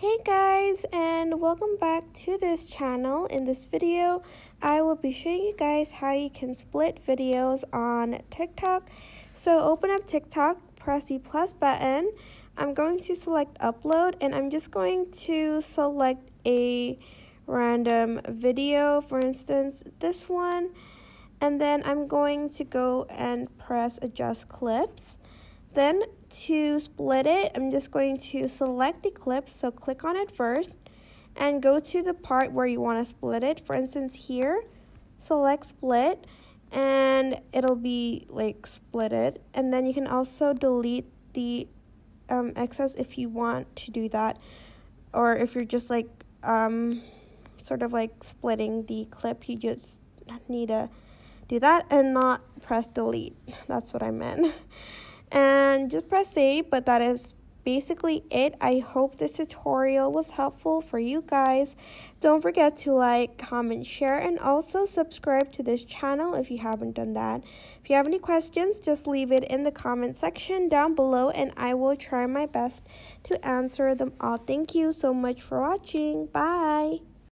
Hey guys, and welcome back to this channel. In this video, I will be showing you guys how you can split videos on TikTok. So open up TikTok, press the plus button. I'm going to select upload, and I'm just going to select a random video, for instance this one, and then I'm going to go and press adjust clips. Then to split it, I'm just going to select the clip, so click on it first and go to the part where you want to split it. For instance here, select split and it'll be like splitted, and then you can also delete the excess if you want to do that, or if you're just like sort of like splitting the clip, you just need to do that and not press delete. That's what I meant. And just press save. But that is basically it. I hope this tutorial was helpful for you guys. Don't forget to like, comment, share, and also subscribe to this channel if you haven't done that. If you have any questions, just leave it in the comment section down below and I will try my best to answer them all. Thank you so much for watching. Bye.